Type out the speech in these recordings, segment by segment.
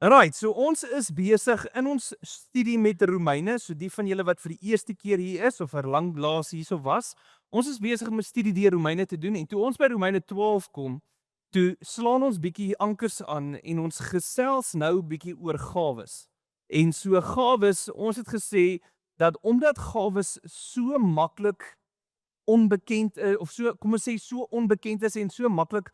Alright, so ons is besig in ons studie met Romeine, so die van julle wat vir die eerste keer hier is, of lang laas hierso was, ons is besig om 'n studie deur Romeine te doen, en toe ons by Romeine 12 kom, toe slaan ons bietjie ankers aan, en ons gesels nou bietjie oor gawes. En so gawes, ons het gesê, dat omdat gawes so maklik onbekend of so, kom ons sê, so onbekend is en so maklik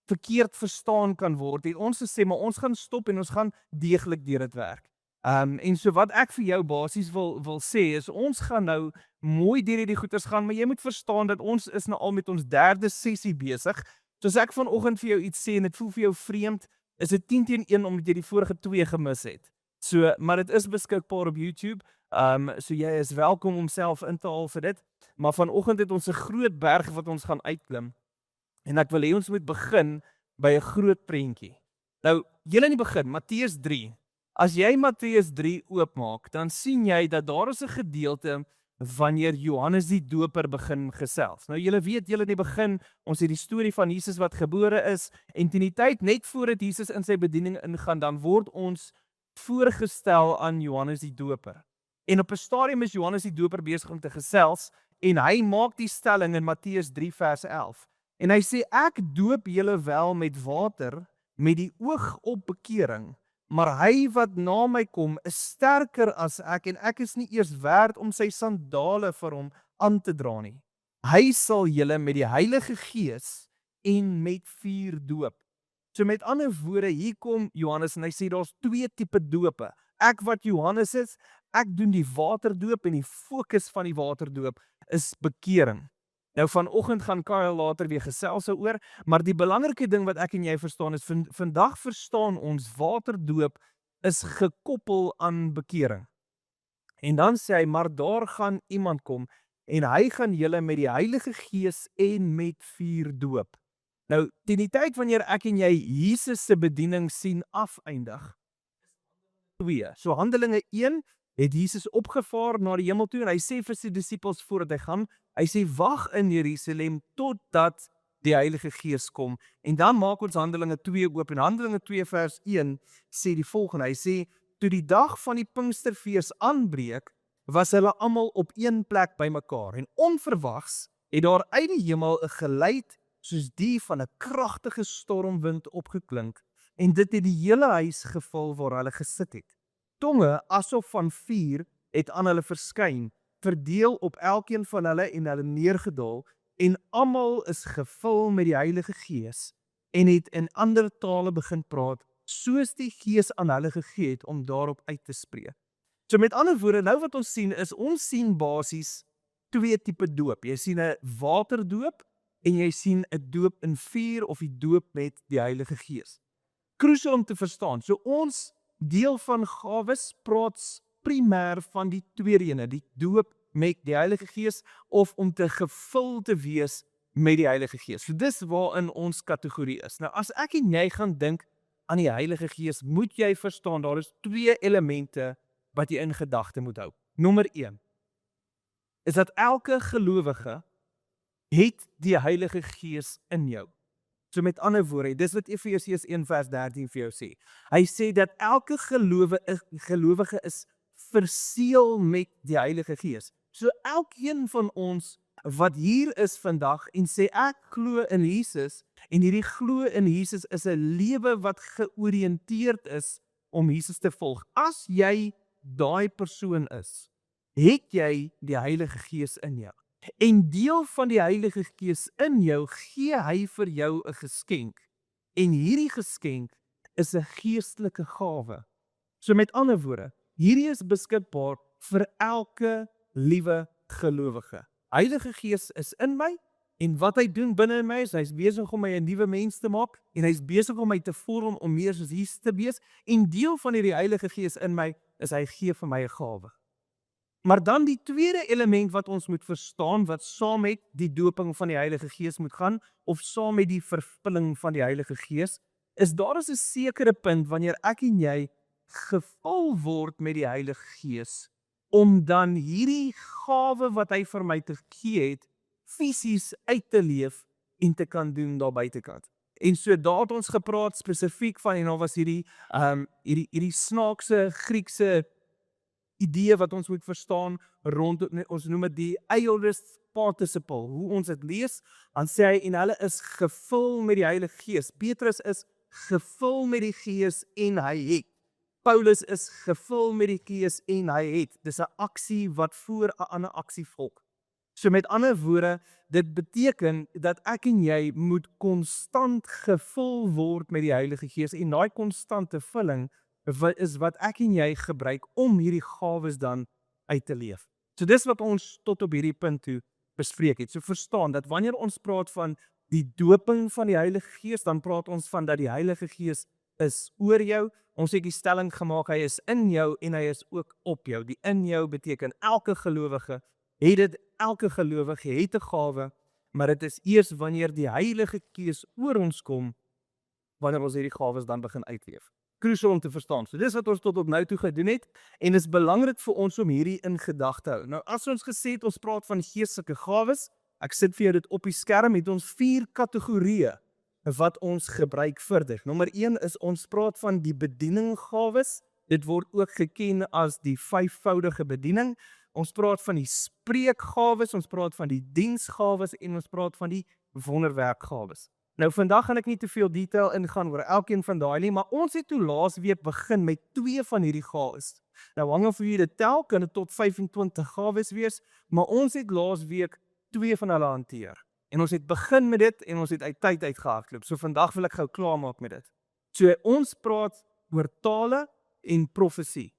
verkeerd verstaan kan word, het ons gesê, maar ons gaan stop en ons gaan deeglik deur dit werk. En so wat ek vir jou basies wil sê, is ons gaan nou mooi deur hierdie goeters gaan, maar jy moet verstaan dat ons is nou al met ons 3de sessie besig. So as ek vanoggend vir jou iets sê en dit voel vir jou vreemd, is dit 10-1 omdat jy die vorige 2 gemis het. So, maar dit is beskikbaar op YouTube. So jy is welkom om self in te haal vir dit. Maar vanoggend het ons 'n groot berg wat ons gaan uitklim. En ek wil hê ons moet begin by 'n groot prentjie. Nou, heel in die begin, Matteus 3. As jy Matteus 3 oopmaak, dan sien jy dat daar is 'n gedeelte wanneer Johannes die Doper begin gesels. Nou julle weet, julle in die begin, ons het die storie van Jesus wat gebore is, en teen die tyd net voordat Jesus in sy bediening ingaan, dan word ons voorgestel aan Johannes die Doper. En op 'n stadium is Johannes die Doper besig om te gesels, en hy maak die stelling in Matteus 3 vers 11. En hy sê, ek doop julle wel met water, met die oog op bekering, maar hy wat na my kom, is sterker as ek, en ek is nie eers werd om sy sandale vir hom aan te dra nie. Hy sal julle met die Heilige Gees en met vuur doop. So met ander woorde, hier kom Johannes en hy sê, daar's 2 tipe dope. Ek wat Johannes is, ek doen die waterdoop, en die fokus van die waterdoop is bekering. Nou vanoggend gaan Kyle later weer gesels oor, maar die belangrike ding wat ek en jy verstaan is, vandag verstaan ons waterdoop is gekoppel aan bekering. En dan sê hy, maar daar gaan iemand kom, en hy gaan julle met die Heilige Gees en met vuur doop. Nou, teen die tyd wanneer ek en jy Jesus se bediening sien afeindig, 2. So Handelinge 1 het Jesus opgevaar na die hemel toe, en hy sê vir sy disippels voordat hy gaan, hy sê, wag in Jerusalem totdat die Heilige Gees kom. En dan maak ons Handelinge 2 oop, en Handelinge 2 vers 1 sê die volgende, hy sê, toe die dag van die Pinksterfees aanbreek, was hulle almal op een plek bymekaar, en onverwags het daar uit die hemel 'n geluid soos die van 'n kragtige stormwind opgeklink, en dit het die hele huis gevul waar hulle gesit het. Tonge asof van vuur het aan hulle verskyn, verdeel op elkeen van hulle en hulle neergedaal, en almal is gevul met die Heilige Gees en het in ander tale begin praat, soos die Gees aan hulle gegee het om daarop uit te spreek. So met ander woorde, nou wat ons sien is, ons sien basies 2 tipe doop. Jy sien 'n waterdoop en jy sien 'n doop in vuur of die doop met die Heilige Gees. Krusial om te verstaan. So ons deel van gawes praat primêr van die tweede ene, die doop met die Heilige Gees of om te gevul te wees met die Heilige Gees. So dis waarin ons kategorie is. Nou as ek en jy gaan dink aan die Heilige Gees, moet jy verstaan daar is 2 elemente wat jy in gedagte moet hou. Nommer 1 is dat elke gelowige het die Heilige Gees in jou. So met ander woorde, dis wat Efesiërs 1 vers 13 vir jou sê. Hy sê dat elke gelowige is verseël met die Heilige Gees. So elkeen van ons wat hier is vandag en sê ek glo in Jesus, en hierdie glo in Jesus is 'n lewe wat georiënteerd is om Jesus te volg. As jy daai persoon is, het jy die Heilige Gees in jou. En deel van die Heilige Gees in jou, gee hy vir jou 'n geskenk. En hierdie geskenk is 'n geestelike gawe. So met ander woorde, hierdie is beskikbaar vir elke liewe gelowige. Heilige Gees is in my, en wat hy doen binne in my is, hy's besig om my 'n nuwe mens te maak, en hy's besig om my te vorm om meer soos Jesus te wees, en deel van hierdie Heilige Gees in my, is hy gee vir my 'n gawe. Maar dan die tweede element wat ons moet verstaan, wat saam met die doping van die Heilige Gees moet gaan, of saam met die vervulling van die Heilige Gees, is daar is 'n sekere punt wanneer ek en jy gevul word met die Heilige Gees, om dan hierdie gawe wat hy vir my te gee het, fisies uit te leef en te kan doen daar buitekant. En so daar het ons gepraat spesifiek van en daar was hierdie snaakse Griekse idee wat ons moet verstaan rond ons noem dit die aorist participle, hoe ons dit lees, dan sê hy en hulle is gevul met die Heilige Gees. Petrus is gevul met die Gees en hy het. Paulus is gevul met die Gees en hy het. Dis 'n aksie wat voor 'n ander aksie volg. So met ander woorde, dit beteken dat ek en jy moet konstant gevul word met die Heilige Gees en daai konstante vulling is wat ek en jy gebruik om hierdie gawes dan uit te leef. So dis wat ons tot op hierdie punt toe bespreek het. So verstaan dat wanneer ons praat van die doping van die Heilige Gees, dan praat ons van dat die Heilige Gees is oor jou. Ons het die stelling gemaak, hy is in jou en hy is ook op jou. Die in jou beteken elke gelowige het dit, elke gelowige het 'n gawe, maar dit is eers wanneer die Heilige Gees oor ons kom, wanneer ons hierdie gawes dan begin uitleef. Crucial om te verstaan. So dis wat ons tot op nou toe gedoen het en is belangrik vir ons om hierdie in gedagte hou. Nou as ons gesê het ons praat van geestelike gawes, ek sit vir jou dit op die skerm, het ons 4 kategorieë wat ons gebruik vir dit. Nommer 1 is ons praat van die bedieninggawes. Dit word ook geken as die 5voudige bediening. Ons praat van die spreekgawes, ons praat van die diensgawes en ons praat van die wonderwerkgawes. Nou vandag gaan ek nie te veel detail ingaan oor elkeen van daai nie, maar ons het toe laasweek begin met 2 van hierdie gawes. Nou hang af hoe jy dit tel, kan dit tot 25 gawes wees, maar ons het laasweek 2 van hulle hanteer. En ons het begin met dit en ons het uit tyd uitgehardloop. So vandag wil ek gou klaar maak met dit. So ons praat oor tale en profesie.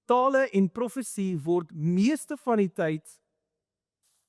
Tale en profesie word meeste van die tyd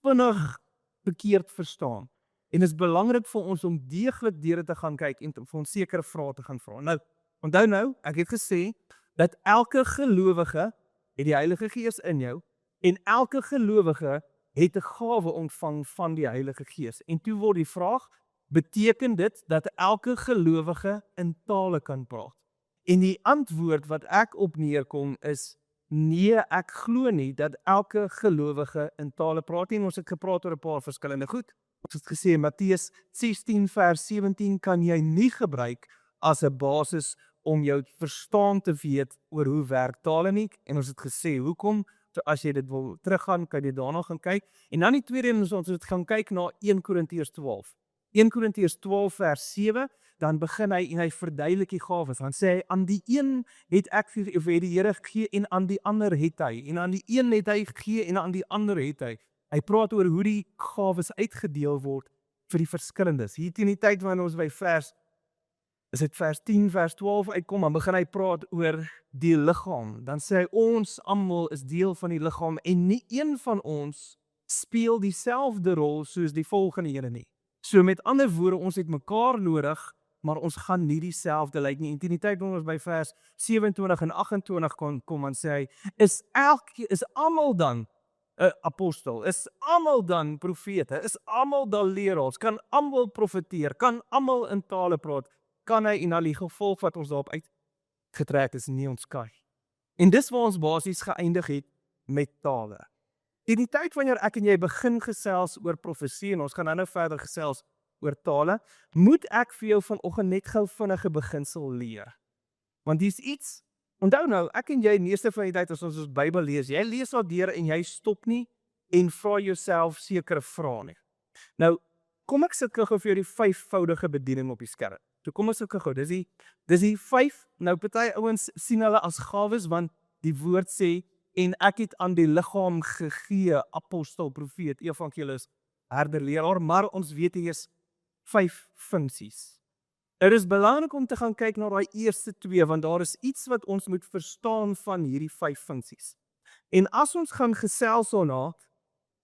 vinnig verkeerd verstaan. En is belangrik vir ons om deeglik deur dit te gaan kyk en vir ons sekere vrae te gaan vra. Nou, onthou nou, ek het gesê dat elke gelowige het die Heilige Gees in jou en elke gelowige het 'n gawe ontvang van die Heilige Gees. En toe word die vraag, beteken dit dat elke gelowige in tale kan praat? En die antwoord wat ek op neerkom is, nee, ek glo nie dat elke gelowige in tale praat nie. Ons het gepraat oor 'n paar verskillende goed. Ons het gesê, Matteus 16 vers 17 kan jy nie gebruik as 'n basis om jou verstaan te weet oor hoe werk tale nie. En ons het gesê, hoekom? So as jy dit wil teruggaan, kan jy daarna gaan kyk. En dan die tweede een is ons het gaan kyk na 1 Korintiërs 12. 1 Korintiërs 12 vers 7, dan begin hy en hy verduidelik die gawes. Dan sê hy, aan die een het ek vir die Here gegee en aan die ander het hy. En aan die een het hy gegee en aan die ander het hy. Hy praat oor hoe die gawes uitgedeel word vir die verskillendes. Hier teen die tyd wanneer ons by vers 10 vers 12 uitkom, dan begin hy praat oor die liggaam. Dan sê hy, ons almal is deel van die liggaam en nie een van ons speel dieselfde rol soos die volgende ene nie. So met ander woorde, ons het mekaar nodig, maar ons gaan nie dieselfde lyk nie. En teen die tyd wanneer ons by vers 27 en 28 kom, dan sê hy, is almal dan 'n apostel, is almal dan profete, is almal dan leraars, kan almal profeteer, kan almal in tale praat, kan hy, en dan die gevolg wat ons daarop uitgetrek is, nie ons kan. En dis waar ons basies geëindig het met tale. In die tyd wanneer ek en jy begin gesels oor profesie, en ons gaan nou verder gesels oor tale, moet ek vir jou vanoggend net gou vinnige beginsel leer. Want dis iets, onthou nou, ek en jy meeste van die tyd as ons Bybel lees, jy lees al deur en jy stop nie en vra jouself sekere vrae nie. Nou, kom ek sit gou vir jou die 5voudige bediening op die skerm. So kom ons sit gou, dis die 5, nou party ouens sien hulle as gawes, want die woord sê, en ek het aan die liggaam gegee, apostel, profeet, evangelis, herder, leraar, maar ons weet hier is 5 funksies. Dit is belangrik om te gaan kyk na daai eerste 2, want daar is iets wat ons moet verstaan van hierdie 5 funksies. En as ons gaan gesels daarna,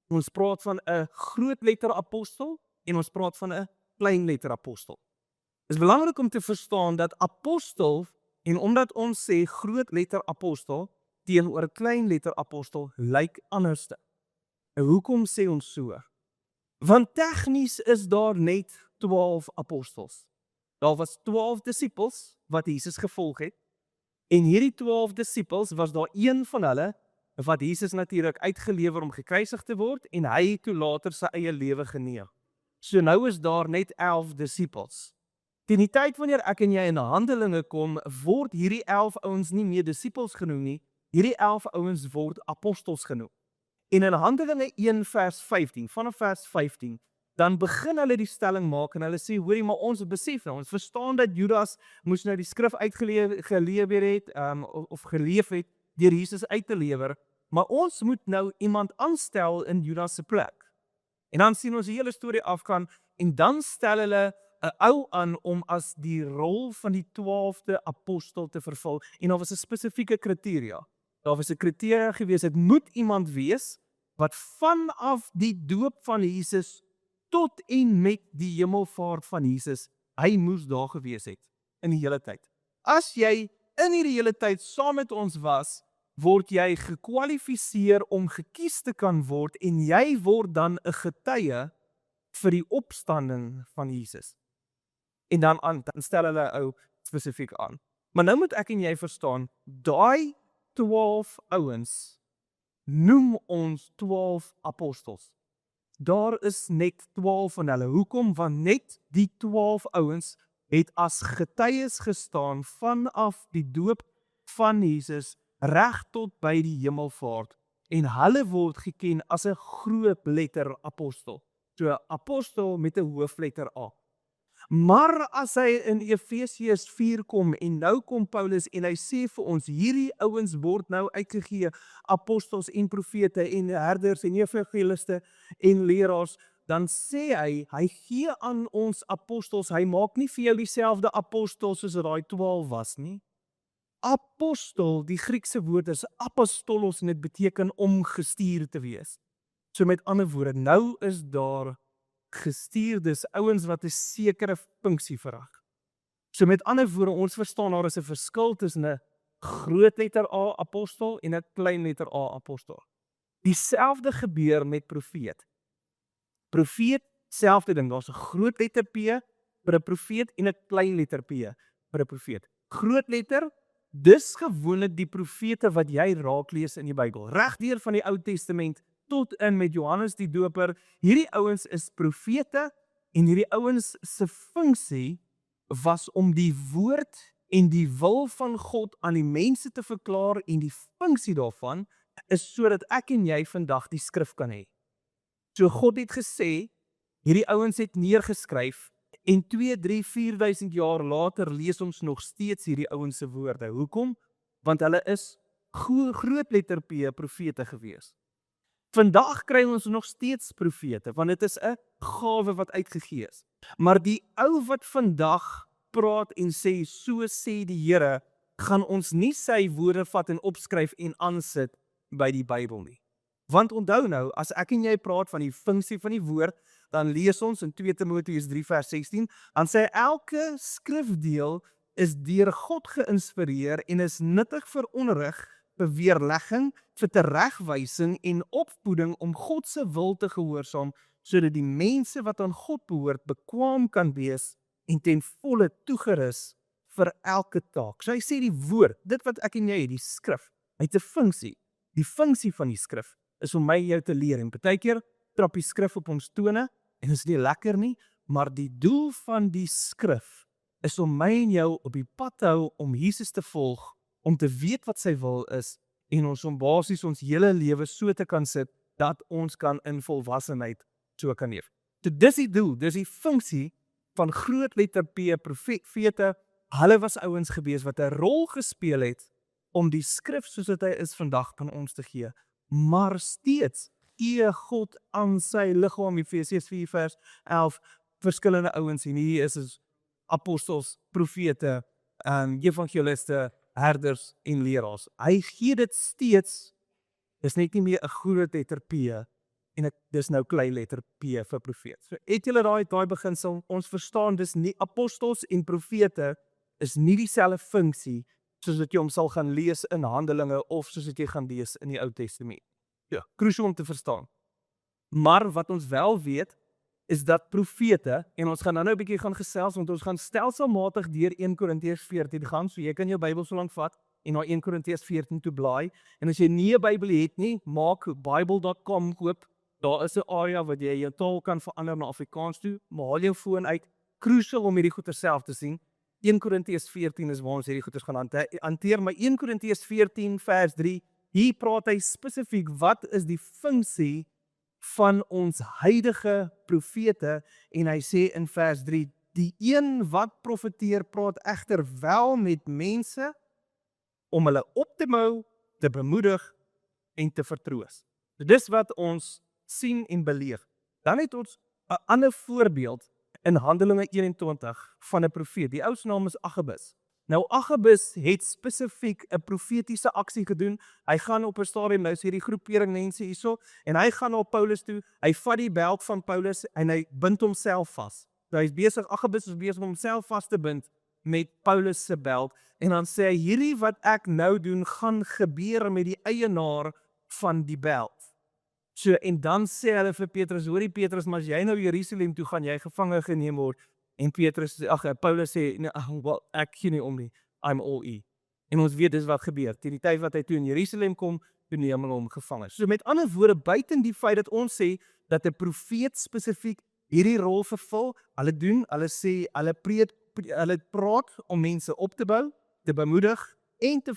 ons praat van 'n groot letter apostel en ons praat van 'n klein letter apostel. Dit is belangrik om te verstaan dat apostel, en omdat ons sê groot letter apostel teenoor 'n klein letter apostel, lyk anderste. En hoekom sê ons so? Want tegnies is daar net 12 apostels. Daar was 12 disippels wat Jesus gevolg het. En hierdie 12 disippels was daar een van hulle wat Jesus natuurlik uitgelewer om gekruisig te word en hy het toe later sy eie lewe geneem. So nou is daar net 11 disippels. Teen die tyd wanneer ek en jy in Handelinge kom, word hierdie 11 ouens nie meer disippels genoem nie. Hierdie 11 ouens word apostels genoem. En in Handelinge 1 vers 15, vanaf vers 15, dan begin hulle die stelling maak en hulle sê, hoorie, maar ons besef nou, ons verstaan dat Judas moes nou die skrif gelewer het, of geleef het, deur Jesus uit te lewer, maar ons moet nou iemand aanstel in Judas se plek. En dan sien ons die hele storie afgaan, en dan stel hulle 'n ou aan om as die rol van die 12de apostel te vervul, en daar was 'n spesifieke kriteria. Daar was 'n kriteria gewees, dit moet iemand wees, wat vanaf die doop van Jesus, tot en met die hemelvaart van Jesus, hy moes daar gewees het, in die hele tyd. As jy in hierdie hele tyd saam met ons was, word jy gekwalifiseer om gekies te kan word, en jy word dan 'n getuie vir die opstanding van Jesus. En dan stel hulle ou spesifiek aan. Maar nou moet ek en jy verstaan, daai 12 ouens noem ons 12 apostels. Daar is net 12 van hulle. Hoekom? Want net die 12 ouens het as getuies gestaan vanaf die doop van Jesus reg tot by die hemelvaart, en hulle word geken as 'n groot letter apostel. So 'n apostel met 'n hoofletter A. Maar as hy in Efesiërs 4 kom, en nou kom Paulus en hy sê vir ons, hierdie ouens word nou uitgegee, apostels en profete en herders en evangeliste en leraars, dan sê hy gee aan ons apostels, hy maak nie vir jou dieselfde apostel soos daai 12 was nie. Apostel, die Griekse woord is apostolos, en dit beteken om gestuur te wees. So met ander woorde, nou is daar gestuurdes, ouens wat 'n sekere funksie verrig. So met ander woorde, ons verstaan daar is 'n verskil tussen 'n groot letter A apostel en 'n klein letter A apostel. Dieselfde gebeur met profeet. Profeet, selfde ding, daar's 'n groot letter P vir 'n profeet en 'n klein letter P vir 'n profeet. Groot letter, dis gewoonlik die profete wat jy raak lees in die Bybel, regdeur van die Ou Testament tot in met Johannes die Doper. Hierdie ouens is profete, en hierdie ouens se funksie was om die woord en die wil van God aan die mense te verklaar, en die funksie daarvan is sodat ek en jy vandag die skrif kan hê. So God het gesê, hierdie ouens het neergeskryf, en 2, 3, 4000 jaar later lees ons nog steeds hierdie ouens se woorde. Hoekom? Want hulle is groot letter P profete gewees. Vandag kry ons nog steeds profete, want dit is 'n gawe wat uitgegee is. Maar die ou wat vandag praat en sê, so sê die Here, gaan ons nie sy woorde vat en opskryf en aansit by die Bybel nie. Want onthou nou, as ek en jy praat van die funksie van die woord, dan lees ons in 2 Timoteus 3 vers 16, dan sê elke skrifdeel is deur God geïnspireer en is nuttig vir onderrig, vir weerlegging, vir teregwysing en opvoeding om God se wil te gehoorsaam, sodat die mense wat aan God behoort bekwaam kan wees en ten volle toegerus vir elke taak. So hy sê die woord, dit wat ek en jy het, die skrif, hy het 'n funksie. Die funksie van die skrif is om my en jou te leer, en partykeer trap die skrif op ons tone, en is nie lekker nie, maar die doel van die skrif is om my en jou op die pad te hou om Jesus te volg, om te weet wat sy wil is, en ons om basies ons hele lewe so te kan sit, dat ons kan in volwassenheid so kan leef. So dis die doel, dis die funksie van groot letter P, profete. Hulle was ouens gewees wat 'n rol gespeel het om die skrif soos dit hy is vandag aan ons te gee. Maar steeds gee God aan sy liggaam, Efesiërs 4 vers 11, verskillende ouens, en hier is apostels, profete, evangeliste, herders en leraars. Hy gee dit steeds, dis net nie meer 'n groot letter P, en dis nou klein letter P vir profeet. So het julle daai beginsel, ons verstaan, dis nie apostels en profete, is nie dieselfde funksie, soos wat jy hom sal gaan lees in Handelinge, of soos wat jy gaan lees in die Ou Testament. Ja, crucial om te verstaan. Maar wat ons wel weet, is dat profete, en ons gaan nou 'n bietjie gaan gesels, want ons gaan stelselmatig deur 1 Korintiërs 14 gaan, so jy kan jou Bybel so lank vat, en na 1 Korintiërs 14 toe blaai, en as jy nie 'n Bybel het nie, maak bible.com oop, daar is 'n area wat jy jou taal kan verander na Afrikaans toe, maar haal jou foon uit, crucial om hierdie goeie self te sien. 1 Korintiërs 14 is waar ons hierdie goeders gaan hanteer, maar 1 Korintiërs 14 vers 3, hier praat hy spesifiek, wat is die funksie van ons huidige profete, en hy sê in vers 3, die een wat profeteer praat egter wel met mense, om hulle op te bou, te bemoedig en te vertroos. Dis wat ons sien en beleef. Dan het ons 'n ander voorbeeld in Handelinge 21 van 'n profeet. Die ou se naam is Agabus. Nou Agabus het spesifiek 'n profetiese aksie gedoen. Hy gaan op 'n stadium, nou is hierdie groepering mense hierso, en hy gaan na Paulus toe. Hy vat die beld van Paulus en hy bind homself vas. Nou hy's besig, Agabus is besig om homself vas te bind met Paulus se beld, en dan sê hy, hierdie wat ek nou doen gaan gebeur met die eienaar van die beld. So, en dan sê hulle vir Petrus, hoorie Petrus, maar as jy nou Jerusalem toe gaan, jy gevange geneem word. En Paulus sê, nee, well, ek gee nie om nie, I'm all in. En ons weet dis wat gebeur. Teen die tyd wat hy toe in Jerusalem kom, toe neem hulle hom gevange. So met ander woorde, buiten die feit dat ons sê, dat 'n profeet spesifiek hierdie rol vervul, hulle doen, hulle sê, hulle praat om mense op te bou, te bemoedig, en te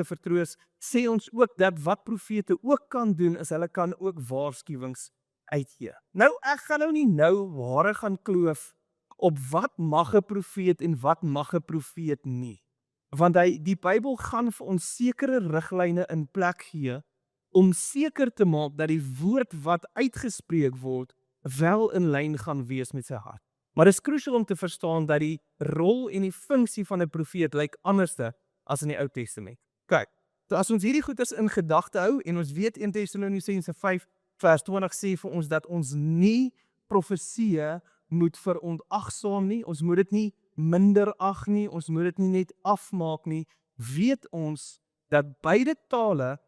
vertroos, sê ons ook dat wat profete ook kan doen, is hulle kan ook waarskuwings uitgee. Nou, ek gaan nou nie hare gaan kloof op wat mag 'n profeet en wat mag 'n profeet nie. Want die Bybel gaan vir ons sekere riglyne in plek gee, om seker te maak dat die woord wat uitgespreek word, wel in lyn gaan wees met sy hart. Maar dit is crucial om te verstaan dat die rol en die funksie van 'n profeet lyk anderste as in die Ou Testament. Kyk, so as ons hierdie goeders in gedagte hou, en ons weet 1 Tessalonisense 5 vers 20 sê vir ons dat ons nie profeseë moet verontagsaam nie, ons moet dit nie minder ag nie, ons moet dit nie net afmaak nie, weet ons dat beide tale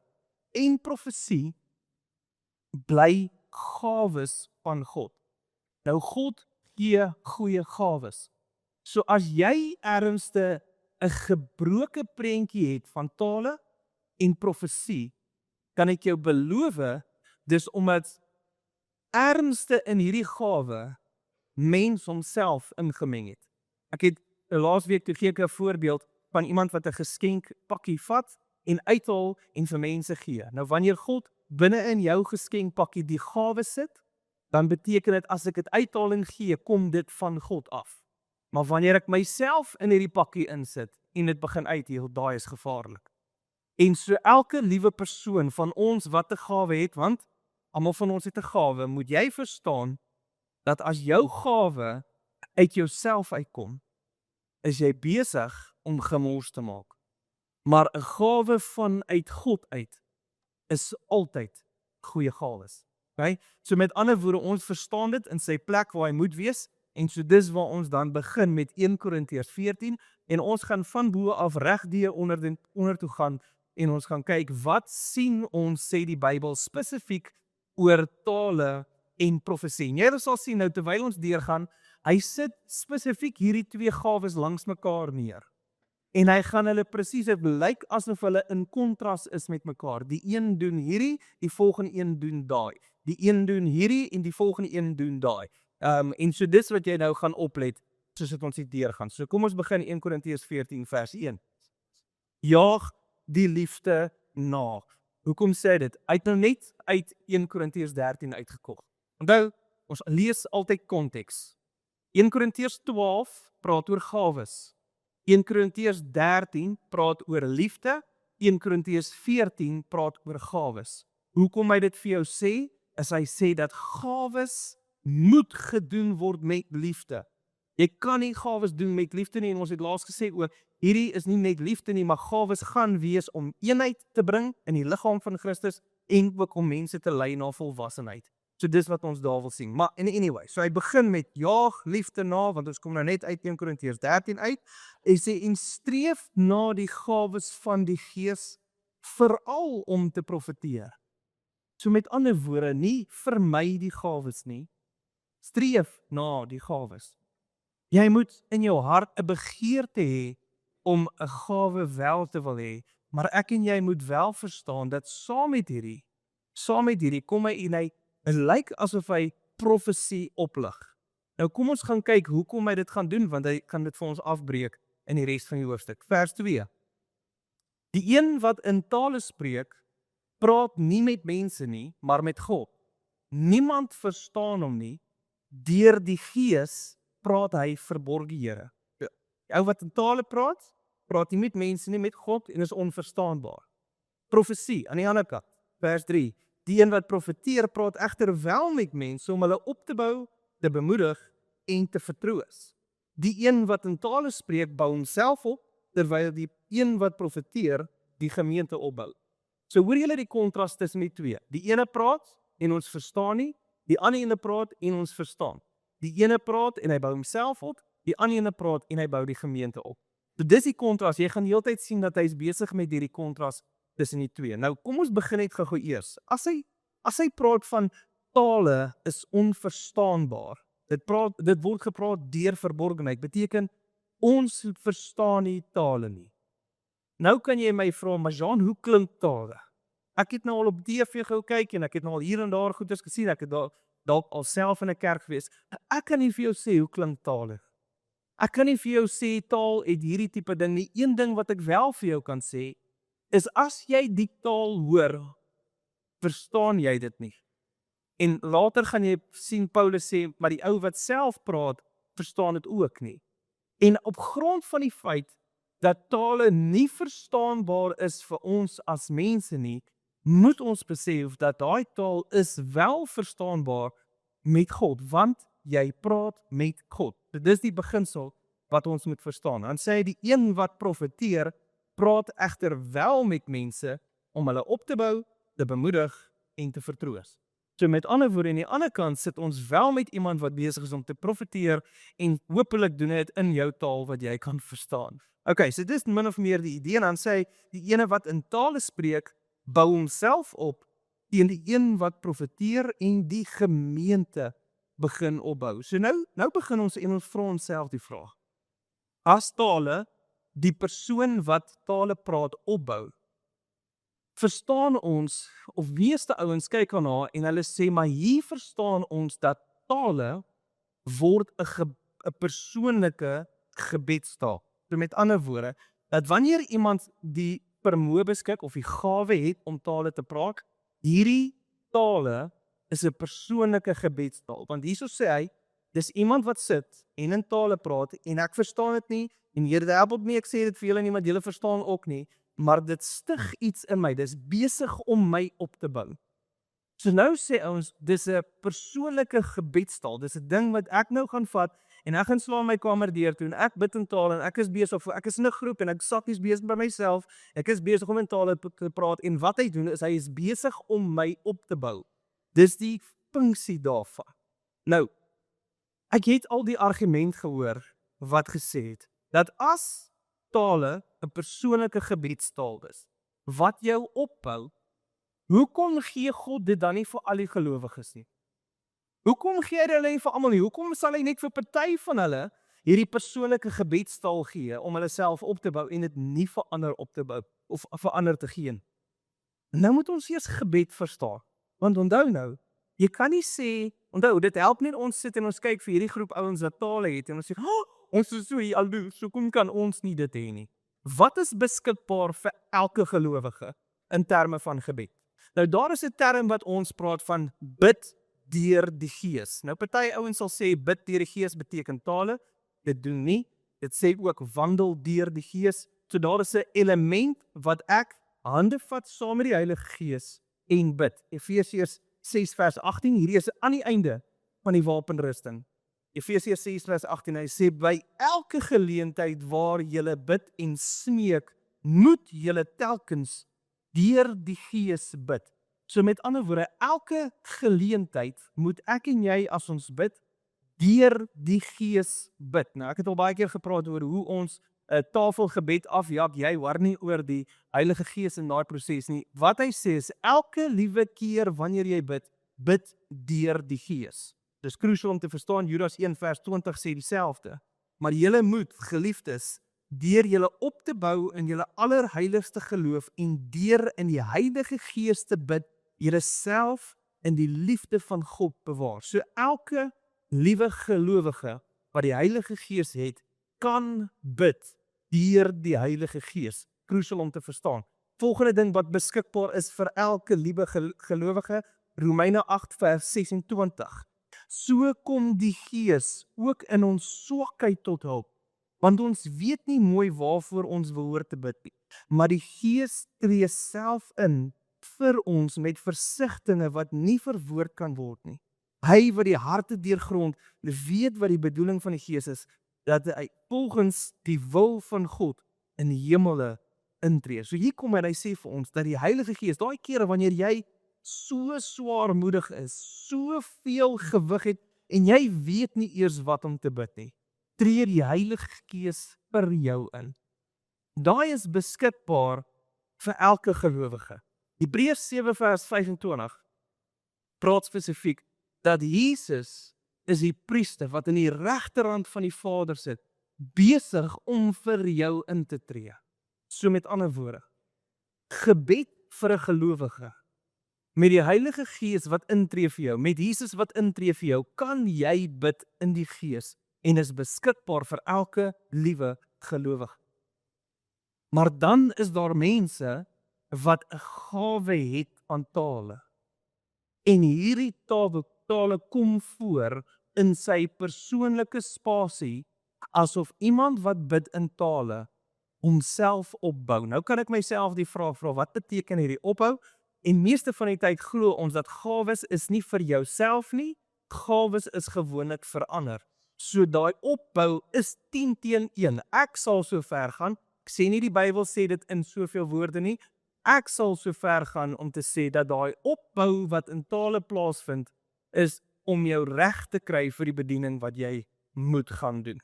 en profesie bly gawes van God. Nou God gee goeie gawes. So as jy ernstig 'n gebroke prentjie het van tale en profesie, kan ek jou beloof, dis omdat ernstig in hierdie gawe mens homself ingemeng het. Ek het laasweek toe gee ek 'n voorbeeld van iemand wat 'n geskenkpakkie vat en uithaal en vir mense gee. Nou wanneer God binne in jou geskenkpakkie die gawe sit, dan beteken dit as ek dit uithaal en gee, kom dit van God af. Maar wanneer ek myself in hierdie pakkie insit en dit begin uitdeel, daai is gevaarlik. En so elke liewe persoon van ons wat 'n gawe het, want almal van ons het 'n gawe, moet jy verstaan dat as jou gawe uit jouself uitkom, is jy besig om gemors te maak. Maar 'n gawe vanuit God uit is altyd goeie gawes. Okay? So met ander woorde, ons verstaan dit in sy plek waar hy moet wees, en so dis waar ons dan begin met 1 Korintiërs 14, en ons gaan van bo af regdeur onder toe gaan, en ons gaan kyk, wat sien ons, sê die Bybel spesifiek oor tale en profesie. En jy sal sien nou, terwyl ons deurgaan, hy sit spesifiek hierdie twee gawes langs mekaar neer. En hy gaan hulle presies, dit lyk asof hulle in kontras is met mekaar. Die een doen hierdie, die volgende een doen daai. Die een doen hierdie en die volgende een doen daai. En so dis wat jy nou gaan oplet, soos dit ons hier deurgaan. So kom ons begin 1 Korintiërs 14 vers 1. Jaag die liefde na. Hoekom sê dit? Hy het nou net uit 1 Korintiërs 13 uitgekocht. Onthou, ons lees altyd konteks. 1 Korintiërs 12 praat oor gawes. 1 Korintiërs 13 praat oor liefde. 1 Korintiërs 14 praat oor gawes. Hoekom hy dit vir jou sê, is hy sê dat gawes moet gedoen word met liefde. Jy kan nie gawes doen met liefde nie, en ons het laas gesê ook, hierdie is nie net liefde nie, maar gawes gaan wees om eenheid te bring in die liggaam van Christus, en ook om mense te lei na volwassenheid. So dis wat ons daar wil sien. Maar anyway, so hy begin met jaag liefde na, want ons kom nou net uit 1 Korintiërs 13 uit, en sê, en streef na die gawes van die Gees, veral om te profeteer. So met ander woorde, nie vermy die gawes nie, streef na die gawes. Jy moet in jou hart 'n begeerte hê om 'n gawe wel te wil hê, maar ek en jy moet wel verstaan dat saam met hierdie kom hy en hy lyk asof hy profesie oplig. Nou kom ons gaan kyk hoekom hy dit gaan doen, want hy kan dit vir ons afbreek in die res van die hoofstuk. Vers 2. Die een wat in tale spreek, praat nie met mense nie, maar met God. Niemand verstaan hom nie. Deur die Gees praat hy verborge Here. Die ou wat in tale praat, praat nie met mense nie, met God en is onverstaanbaar. Profesie, aan die ander kant, vers 3. Die een wat profeteer, praat egter wel met mense om hulle op te bou, te bemoedig en te vertroos. Die een wat in tale spreek, bou homself op, terwyl die een wat profeteer, die gemeente opbou. So hoor julle die kontras tussen die twee. Die ene praat en ons verstaan nie, die ander ene praat en ons verstaan. Die ene praat en hy bou homself op, die ander ene praat en hy bou die gemeente op. So dis die kontras. Jy gaan heeltyd sien dat hy is besig met hierdie kontras tussen die twee. Nou kom ons begin net gou eers. As hy praat van tale is onverstaanbaar. Dit word gepraat deur verborgenheid. Beteken ons verstaan nie tale nie. Nou kan jy my vra, maar Jean, hoe klink tale? Ek het nou al op TV gekyk en ek het nou al hier en daar goeders gesien. Ek het dalk al self in 'n kerk gewees. Ek kan nie vir jou sê hoe klink tale. Ek kan nie vir jou sê taal het hierdie tipe ding nie. Een ding wat ek wel vir jou kan sê, is as jy die taal hoor, verstaan jy dit nie. En later gaan jy sien Paulus sê, maar die ou wat self praat, verstaan dit ook nie. En op grond van die feit dat tale nie verstaanbaar is vir ons as mense nie, moet ons besef dat daai taal is wel verstaanbaar met God, want jy praat met God. Dit is die beginsel wat ons moet verstaan. Dan sê hy die een wat profeteer, praat egter wel met mense om hulle op te bou, te bemoedig en te vertroos. So met ander woorde, aan die ander kant sit ons wel met iemand wat besig is om te profeteer en hopelik doen dit in jou taal wat jy kan verstaan. Okay, so dis min of meer die idee en dan sê hy, die ene wat in tale spreek, bou homself op teen die een wat profeteer en die gemeente begin opbou. So nou begin ons en ons vra onsself die vraag. As tale die persoon wat tale praat opbou, verstaan ons, of meeste ouens kyk aan haar en hulle sê, maar hier verstaan ons dat tale word 'n persoonlike gebedstaal. So met ander woorde, dat wanneer iemand die vermoë beskik of die gawe het om tale te praat, hierdie tale is 'n persoonlike gebedstaal. Want hierso sê hy, dis iemand wat sit en in tale praat en ek verstaan dit nie en Here help my, ek sê dit vir julle nie, maar julle verstaan ook nie, maar dit stig iets in my, dis besig om my op te bou. So nou sê ons, dis 'n persoonlike gebedstaal, dis 'n ding wat ek nou gaan vat en ek gaan slaan my kamer deur toe en ek bid in tale en ek is besig, ek is in 'n groep en ek sakkies besig by myself, ek is besig om in tale te praat en wat hy doen is hy is besig om my op te bou. Dis die funksie daarvan. Nou, ek het al die argument gehoor wat gesê het, dat as tale 'n persoonlike gebedstaal is, wat jou opbou, hoekom gee God dit dan nie vir al die gelowiges nie? Hoekom gee hy dit nie vir almal nie? Hoekom sal hy net vir party van hulle hierdie persoonlike gebedstaal gee om hulle self op te bou en dit nie vir ander op te bou of vir ander te gee? Nou moet ons eers gebed verstaan. Want onthou nou, jy kan nie sê, onthou, dit help nie ons sit en ons kyk vir hierdie groep ouens wat tale het en ons sê, ons is so hier al doen, so kom kan ons nie dit hê nie. Wat is beskikbaar vir elke gelowige in terme van gebed? Nou daar is 'n term wat ons praat van bid deur die Gees. Nou party ouens sal sê bid deur die Gees beteken tale, dit doen nie. Dit sê ook wandel deur die Gees. So daar is 'n element wat ek hande vat saam met die Heilige Gees en bid. Efesiërs 6 vers 18, hierdie is aan die einde van die wapenrusting. Efesiërs 6 vers 18, hy sê, by elke geleentheid waar julle bid en smeek, moet julle telkens deur die Gees bid. So met ander woorde, elke geleentheid moet ek en jy as ons bid, deur die Gees bid. Nou ek het al baie keer gepraat oor hoe ons 'n tafelgebed afjak, jy hoor nie oor die Heilige Gees in daai proses nie. Wat hy sê is, elke liewe keer wanneer jy bid, bid deur die Gees. Dis crucial om te verstaan, Judas 1 vers 20 sê dieselfde. Maar julle moet, geliefdes, deur julle op te bou in julle allerheiligste geloof en deur in die Heilige Gees te bid, julle self in die liefde van God bewaar. So elke liewe gelowige wat die Heilige Gees het, kan bid deur die Heilige Gees. Crucial om te verstaan. Volgende ding wat beskikbaar is vir elke liewe gelowige, Romeine 8 vers 26. So kom die Gees ook in ons swakheid tot hulp, want ons weet nie mooi waarvoor ons behoort te bid nie, maar die Gees tree self in vir ons met versigtings wat nie verwoord kan word nie. Hy wat die harte deurgrond, weet wat die bedoeling van die Gees is, dat hy volgens die wil van God in die hemele intree. So hier kom hy sê vir ons dat die Heilige Gees, daai kere wanneer jy so swaarmoedig is, soveel gewig het en jy weet nie eers wat om te bid nie, tree die Heilige Gees vir jou in. Daai is beskikbaar vir elke gelowige. Hebreërs 7 vers 25 praat spesifiek dat Jesus is die priester wat in die regterhand van die Vader sit, besig om vir jou in te tree. So met ander woorde, gebed vir 'n gelowige, met die Heilige Gees wat intree vir jou, met Jesus wat intree vir jou, kan jy bid in die Gees en is beskikbaar vir elke liewe gelowige. Maar dan is daar mense wat 'n gawe het aan tale. En hierdie tale kom voor in sy persoonlike spasie, asof iemand wat bid in tale homself opbou. Nou kan ek myself die vraag vra, wat beteken hierdie opbou? En meeste van die tyd glo ons dat gawes is nie vir jouself nie, gawes is gewoonlik vir ander. So daai opbou is 10 teen 1. Ek sal so ver gaan, ek sê nie die Bybel sê dit in soveel woorde nie, ek sal so ver gaan om te sê dat daai opbou wat in tale plaasvind, is om jou reg te kry vir die bediening wat jy moet gaan doen.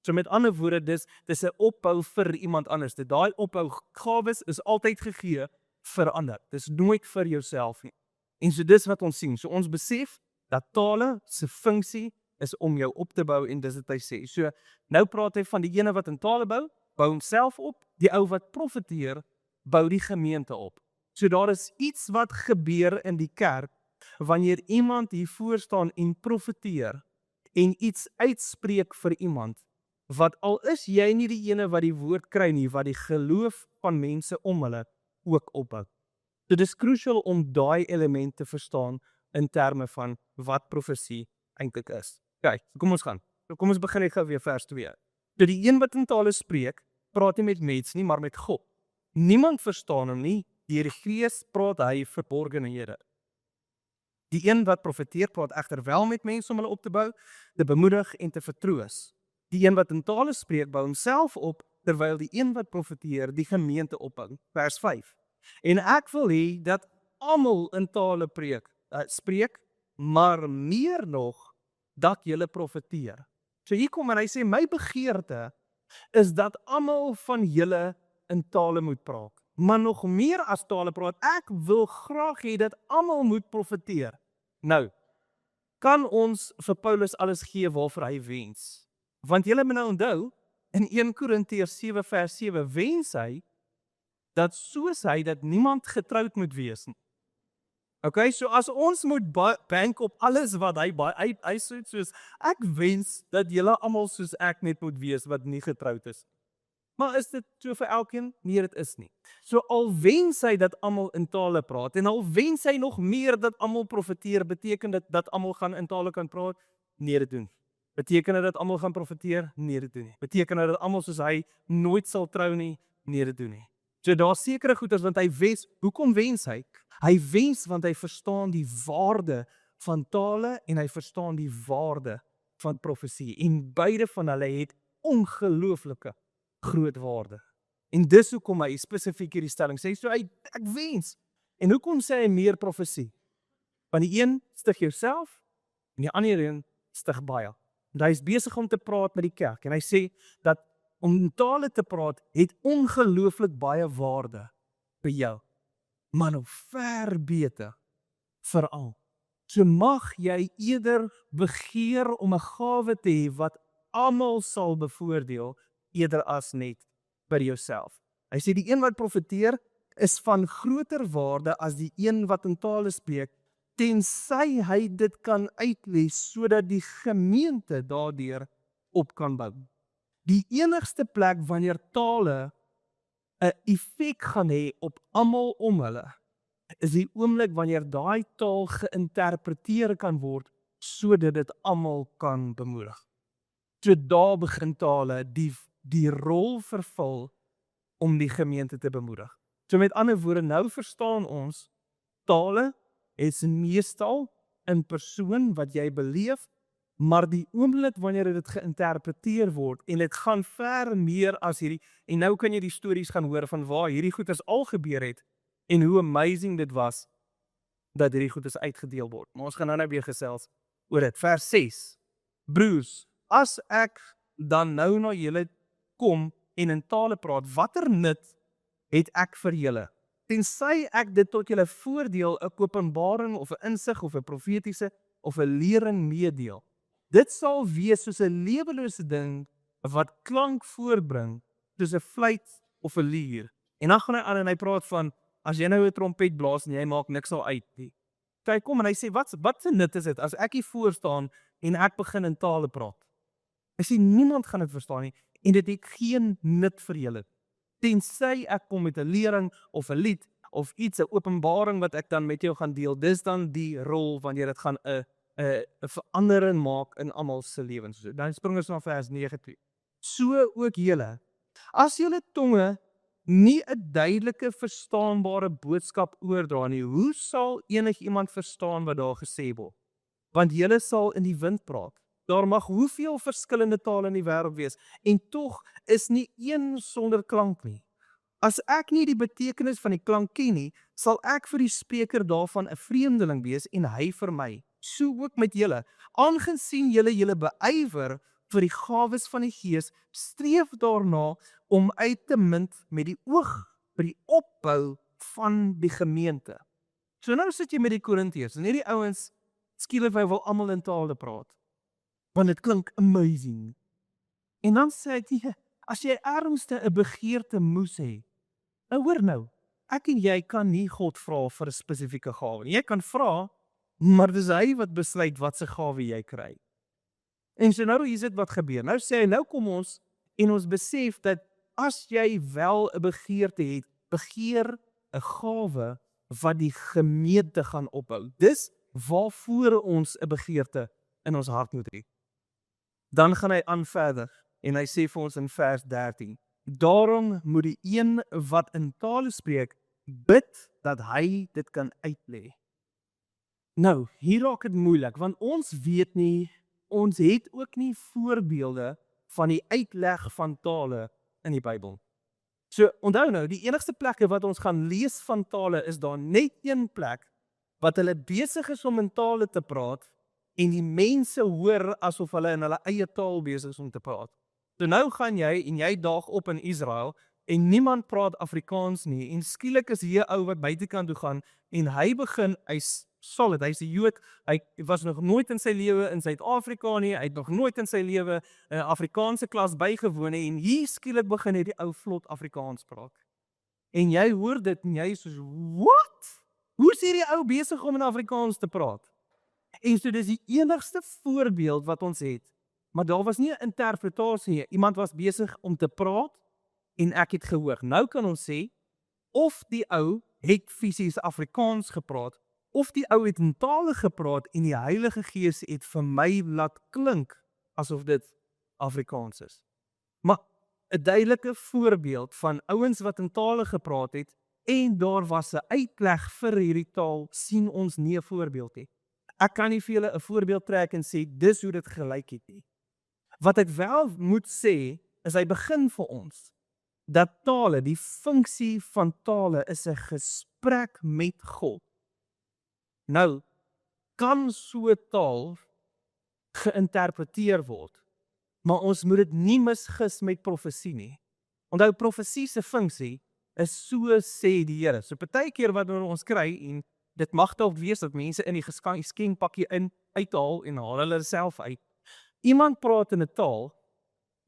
So met ander woorde, dis 'n opbou vir iemand anders. Daai opbou gawes is altyd gegee vir ander. Dis nooit vir jouself nie. En so dis wat ons sien. So ons besef dat tale se funksie is om jou op te bou en dis wat hy sê. So nou praat hy van die ene wat in tale bou homself op. Die ou wat profeteer, bou die gemeente op. So daar is iets wat gebeur in die kerk wanneer iemand hier voor staan en profeteer en iets uitspreek vir iemand, wat al is jy nie die ene wat die woord kry nie, wat die geloof van mense om hulle ook opbou. So dis crucial om daai element te verstaan in terme van wat profesie eintlik is. Kyk, kom ons gaan. Kom ons begin net gou weer vers 2. So die een wat in tale spreek, praat nie met mens nie, maar met God. Niemand verstaan hom nie, deur die Gees praat hy verborgenhede. Die een wat profeteer praat egter wel met mense om hulle op te bou, te bemoedig en te vertroos. Die een wat in tale spreek, bou homself op, terwyl die een wat profeteer die gemeente opbou. Vers 5. En ek wil hê dat almal in tale spreek, maar meer nog dat julle profeteer. So hier kom en hy sê, my begeerte is dat almal van julle in tale moet praat. Maar nog meer as tale praat, ek wil graag hê dat almal moet profeteer. Nou, kan ons vir Paulus alles gee waarvoor hy wens? Want julle moet nou onthou, in 1 Korintiërs 7 vers 7 wens hy, dat soos hy, dat niemand getroud moet wees nie. Okay, so as ons moet bank op alles wat hy sê soos, ek wens dat julle almal soos ek net moet wees wat nie getroud is. Maar is dit so vir elkeen? Nee, dit is nie. So al wens hy dat almal in tale praat, en al wens hy nog meer dat almal profeteer, beteken dit dat almal gaan in tale kan praat? Nee, dit doen. Beteken dit dat almal gaan profeteer? Nee, dit doen nie. Beteken dit dat almal soos hy nooit sal trou nie? Nee, dit doen nie. So daar sekere goeders, want hy wens, hoekom wens hy? Hy wens want hy verstaan die waarde van tale en hy verstaan die waarde van profesie. En beide van hulle het ongelooflike groot waarde. En dis hoekom hy spesifiek hierdie stelling sê, so ek wens. En hoekom sê hy meer profesie? Want die een stig jouself en die ander een stig baie. En hy is besig om te praat met die kerk en hy sê dat om in tale te praat het ongelooflik baie waarde vir jou. Maar nou ver beter vir al. So mag jy eerder begeer om 'n gawe te hê wat almal sal bevoordeel eerder as net vir jouself. Hy sê die een wat profeteer is van groter waarde as die een wat in tale spreek, tensy hy dit kan uitlê sodat die gemeente daardeur op kan bou. Die enigste plek wanneer tale 'n effek gaan hê op almal om hulle, is die oomblik wanneer daai taal geïnterpreteer kan word sodat dit almal kan bemoedig. So daar begin tale die rol vervul om die gemeente te bemoedig. So met ander woorde, nou verstaan ons, tale is meestal 'n persoon wat jy beleef, maar die oomblik wanneer dit geïnterpreteer word en dit gaan ver meer as hierdie, en nou kan jy die stories gaan hoor van waar hierdie goeders al gebeur het en hoe amazing dit was dat hierdie goeders uitgedeel word. Maar ons gaan nou weer gesels oor dit. Vers 6. Broers, as ek dan nou na julle kom en in tale praat, watter nut het ek vir julle? Tensy ek dit tot julle voordeel 'n openbaring of 'n insig of 'n profetiese of 'n lering meedeel. Dit sal wees soos 'n lewelose ding wat klank voortbring, soos 'n fluit of 'n lier. En dan gaan hy aan en hy praat van, as jy nou 'n trompet blaas en jy maak niks al uit nie. Hy kom en hy sê, wat se nut is dit as ek hier voor staan en ek begin in tale praat? Hy sê, niemand gaan dit verstaan nie en dit het geen nut vir julle. Tensy ek kom met 'n lering of 'n lied of iets, 'n openbaring wat ek dan met jou gaan deel. Dis dan die rol wanneer dit gaan 'n verandering maak in almal se lewens. Dan spring ons na vers 9 toe. So ook julle, as julle tonge nie 'n duidelike verstaanbare boodskap oordra nie, hoe sal enigiemand verstaan wat daar gesê word? Want julle sal in die wind praat. Daar mag hoeveel verskillende tale in die wêreld wees, en tog is nie een sonder klank nie. As ek nie die betekenis van die klank ken nie, sal ek vir die spreker daarvan 'n vreemdeling wees en hy vir my. So ook met julle. Aangesien julle beywer vir die gawes van die Gees, streef daarna om uit te munt met die oog vir die opbou van die gemeente. So nou sit jy met die Korintiërs en hierdie ouens skielik wil almal in tale praat. Want dit klink amazing. En dan sê hy, as jy ernstig 'n begeerte moes hê, nou hoor nou, ek en jy kan nie God vra vir 'n spesifieke gawe nie. Jy kan vra, maar dis hy wat besluit wat se gawe jy kry. En so nou is dit wat gebeur. Nou sê hy, nou kom ons en ons besef dat as jy wel 'n begeerte het, begeer 'n gawe wat die gemeente gaan opbou. Dis waarvoor ons 'n begeerte in ons hart moet hê. Dan gaan hy aan verder en hy sê vir ons in vers 13, daarom moet die een wat in tale spreek, bid dat hy dit kan uitlê. Nou, hier raak dit moeilik, want ons weet nie, ons het ook nie voorbeelde van die uitleg van tale in die Bybel. So, onthou nou, die enigste plekke wat ons gaan lees van tale, is daar net een plek wat hulle besig is om in tale te praat, en die mense hoor asof hulle in hulle eie taal besig is om te praat. So nou gaan jy en jy daag op in Israel en niemand praat Afrikaans nie en skielik is hier 'n ou wat buitekant toe gaan en hy begin, hy's solid, hy's 'n Jood, hy was nog nooit in sy lewe in Suid-Afrika nie, hy het nog nooit in sy lewe 'n Afrikaanse klas bygewoon nie en hier skielik begin hierdie ou vlot Afrikaans praat. En jy hoor dit en jy is soos, "Wat? Hoe is hierdie ou besig om in Afrikaans te praat?" En so dis die enigste voorbeeld wat ons het, maar daar was nie 'n interpretasie nie. Iemand was besig om te praat en ek het gehoor. Nou kan ons sê, of die ou het fisies Afrikaans gepraat, of die ou het in tale gepraat en die Heilige Gees het vir my laat klink asof dit Afrikaans is. Maar 'n duidelike voorbeeld van ouens wat in tale gepraat het en daar was 'n uitleg vir hierdie taal, sien ons nie 'n voorbeeld nie. Ek kan nie vir julle 'n voorbeeld trek en sê dis hoe dit gelyk het nie. Wat ek wel moet sê, is hy begin vir ons dat tale, die funksie van tale is 'n gesprek met God. Nou, kan so 'n taal geïnterpreteer word, maar ons moet dit nie misgis met profesie nie. Onthou, profesie se funksie is so sê die Here. So partykeer wat ons kry en dit mag dalk wees dat mense in die geskenkpakkie uithaal en haal hulle self uit. Iemand praat in 'n taal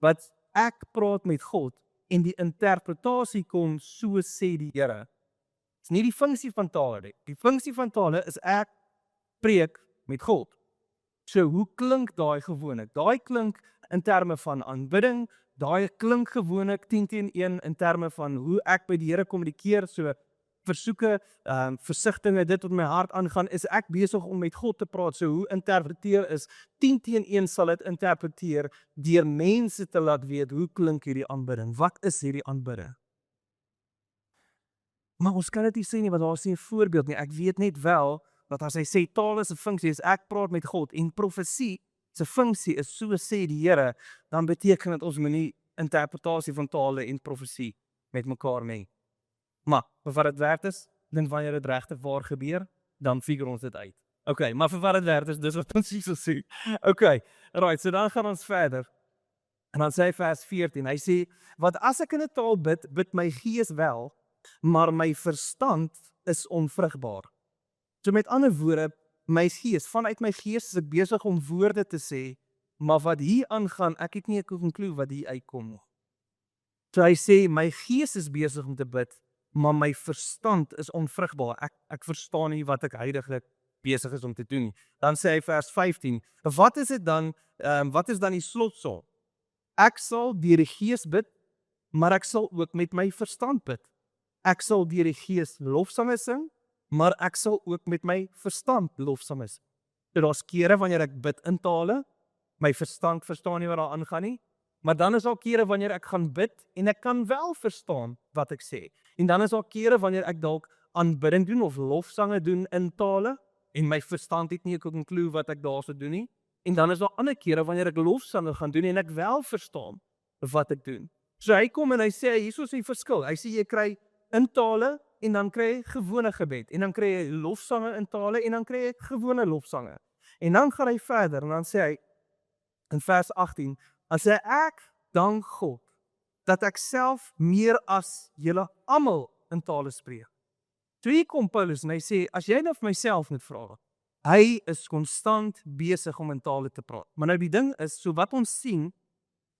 wat ek praat met God en die interpretasie kom so sê die Here. Dis nie die funksie van tale nie. Die funksie van tale is ek preek met God. So hoe klink daai gewoonlik? Daai klink in terme van aanbidding, daai klink gewoonlik 10 teen 1 in terme van hoe ek by die Here kommunikeer, so versoeke, versigtinge, dit wat my hart aangaan, is ek besig om met God te praat. So hoe interpreteer is 10 teen 1 sal dit interpreteer deur mense te laat weet hoe klink hierdie aanbidding? Wat is hierdie aanbidding? Maar ons kan dit nie sê nie, want daar is nie 'n voorbeeld nie. Ek weet net wel dat as hy sê taal is 'n funksie, is ek praat met God en profesie se funksie is so sê die Here, dan beteken dit ons moenie interpretasie van tale en profesie met mekaar meng. Maar vir wat dit werd is, dan wanneer dit regtig waar gebeur, dan figure ons dit uit. Okay, maar vir wat dit werd is, dis wat ons hier sê. Okay, right, so dan gaan ons verder. En dan sê hy vers 14, hy sê, wat as ek in 'n taal bid, bid my gees wel, maar my verstand is onvrugbaar. So met ander woorde, my gees, vanuit my gees is ek besig om woorde te sê, maar wat hier aangaan, ek het nie 'n koekenklou wat hier uitkom nie. So hy sê, my gees is besig om te bid, maar my verstand is onvrugbaar. Ek verstaan nie wat ek huidiglik besig is om te doen nie. Dan sê hy vers 15, wat is dit dan, wat is dan die slotsom? Ek sal deur die gees bid, maar ek sal ook met my verstand bid. Ek sal deur die gees lofsange sing, maar ek sal ook met my verstand lofsange sing. So daar's kere wanneer ek bid in tale, my verstand verstaan nie wat daar aangaan nie, maar dan is daar kere wanneer ek gaan bid en ek kan wel verstaan wat ek sê. En dan is daar kere wanneer ek dalk aanbidding doen of lofsange doen in tale en my verstand het nie 'n koekenklou wat ek daarso doen nie. En dan is daar ander kere wanneer ek lofsange gaan doen en ek wel verstaan wat ek doen. So hy kom en hy sê hierso is die verskil. Hy sê jy kry in tale en dan kry jy gewone gebed en dan kry jy lofsange in tale en dan kry jy gewone lofsange. En dan gaan hy verder en dan sê hy in vers 18, dan sê ek dank God dat ek self meer as julle almal in tale spreek. So hier kom Paulus en hy sê as jy nou vir myself moet vra, hy is konstant besig om in tale te praat. Maar nou die ding is, so wat ons sien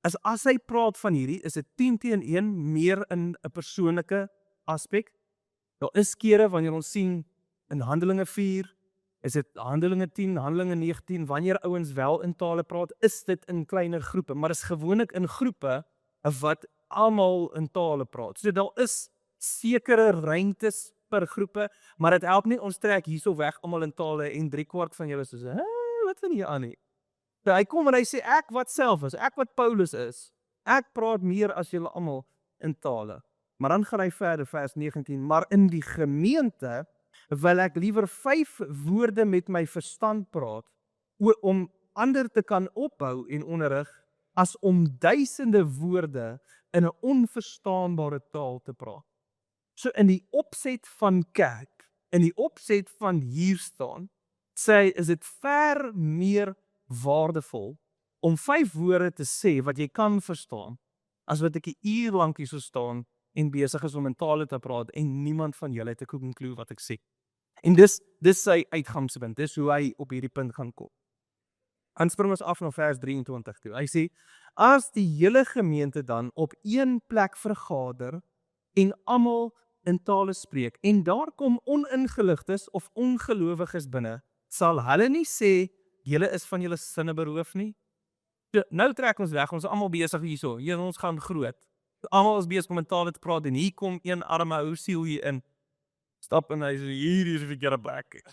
is as hy praat van hierdie, is dit 10 teen 1 meer in 'n persoonlike aspek. Daar is kere wanneer ons sien in Handelinge 4, is dit Handelinge 10, Handelinge 19, wanneer ouens wel in tale praat, is dit in kleiner groepe, maar is gewoonlik in groepe wat almal in tale praat. So daar is sekere ruimtes per groepe, maar dit help nie ons trek hierso weg almal in tale en 3/4 van julle soos, wat van hier aan nie. So hy kom en hy sê ek wat self is, ek wat Paulus is, ek praat meer as julle almal in tale. Maar dan gaan hy verder, vers 19, maar in die gemeente wil ek liewer 5 woorde met my verstand praat, om ander te kan opbou en onderrig, as om duisende woorde in 'n onverstaanbare taal te praat. So in die opset van kerk, in die opset van hier staan, sê hy, is dit ver meer waardevol om 5 woorde te sê wat jy kan verstaan, as wat ek 'n uur lank hier so staan en besig is om in tale te praat en niemand van julle het 'n koekenklou wat ek sê. En dis sy uitgangspunt, dis hoe hy op hierdie punt gaan kom. Han spring ons af na vers 23 toe. Hy sê, as die hele gemeente dan op een plek vergader en almal in tale spreek, en daar kom oningeligtes of ongelowiges binne, sal hulle nie sê, julle is van julle sinne beroof nie? So, nou trek ons weg, ons is almal besig hierso, hier ons gaan groot. Almal is besig om in tale te praat, en hier kom een arme ou siel hier in, stap en hy sê, hier is 'n verkeerde plek.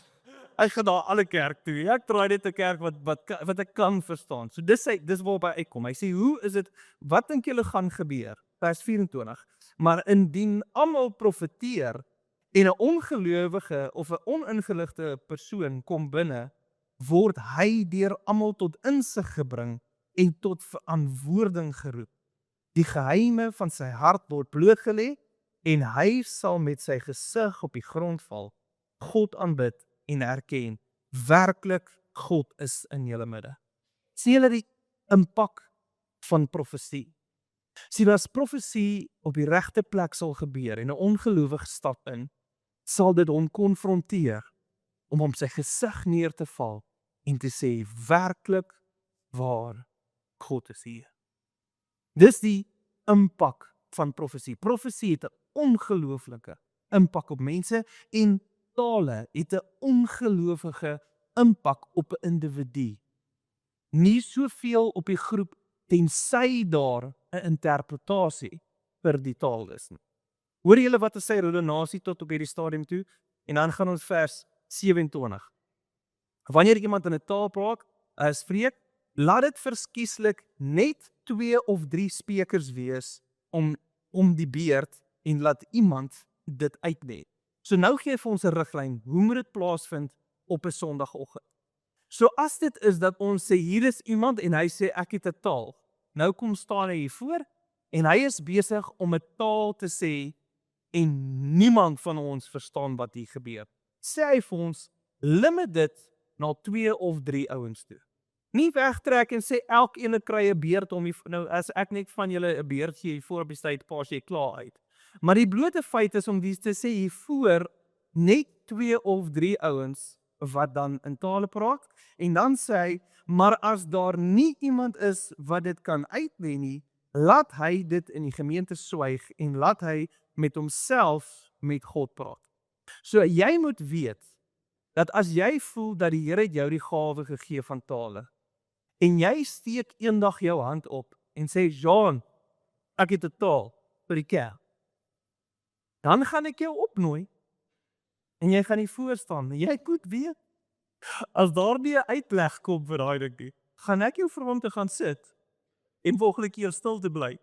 Hy gaan daar alle kerk toe. Ek draai net 'n kerk wat ek kan verstaan. So dis waarop hy uitkom. Hy sê, hoe is dit, wat dink julle gaan gebeur? Vers 24. Maar indien almal profeteer en 'n ongelowige of 'n oningeligte persoon kom binne, word hy deur almal tot insig gebring en tot verantwoording geroep. Die geheime van sy hart word blootgelê en hy sal met sy gesig op die grond val, God aanbid en erken, werklik God is in julle midde. Sien julle die impak van profesie? Sien, as profesie op die regte plek sal gebeur en 'n ongelowige stap in, sal dit hom konfronteer om sy gesig neer te val en te sê, werklik waar God is hier. Dis die impak van profesie. Profesie het 'n ongelooflike impak op mense en tale het 'n ongelooflike impak op 'n individu. Nie soveel op die groep tensy daar 'n interpretasie vir die taal is nie. Hoor julle wat is sy redenasie tot op hierdie stadium toe? En dan gaan ons vers 27. Wanneer iemand in 'n taal praat, spreek, laat dit verskieslik net 2 of 3 sprekers wees om die beurt en laat iemand dit uitlê. So nou gee hy vir ons 'n riglyn, hoe moet dit plaasvind op 'n Sondagoggend? So as dit is dat ons sê hier is iemand en hy sê ek het 'n taal. Nou kom staan hy hier voor en hy is besig om 'n taal te sê en niemand van ons verstaan wat hier gebeur. Sê hy vir ons, limit dit na 2 of 3 ouens toe. Nie wegtrek en sê elkeen kry 'n beurt om nou as ek net van julle 'n beurt gee voor op die tyd pas jy klaar uit. Maar die blote feit is om dis te sê hier voor net 2 of 3 ouens wat dan in tale praat en dan sê hy, maar as daar nie iemand is wat dit kan uitlê nie, laat hy dit in die gemeente swyg en laat hy met homself met God praat. So jy moet weet dat as jy voel dat die Here het jou die gawe gegee van tale en jy steek eendag jou hand op en sê Jean, ek het 'n taal vir die kerk. Dan gaan ek jou opnooi en jy gaan nie voor staan nie. Jy moet weet as daar nie 'n uitleg kom vir daai ding nie, gaan ek jou vra om te gaan sit en volgende keer stil te bly.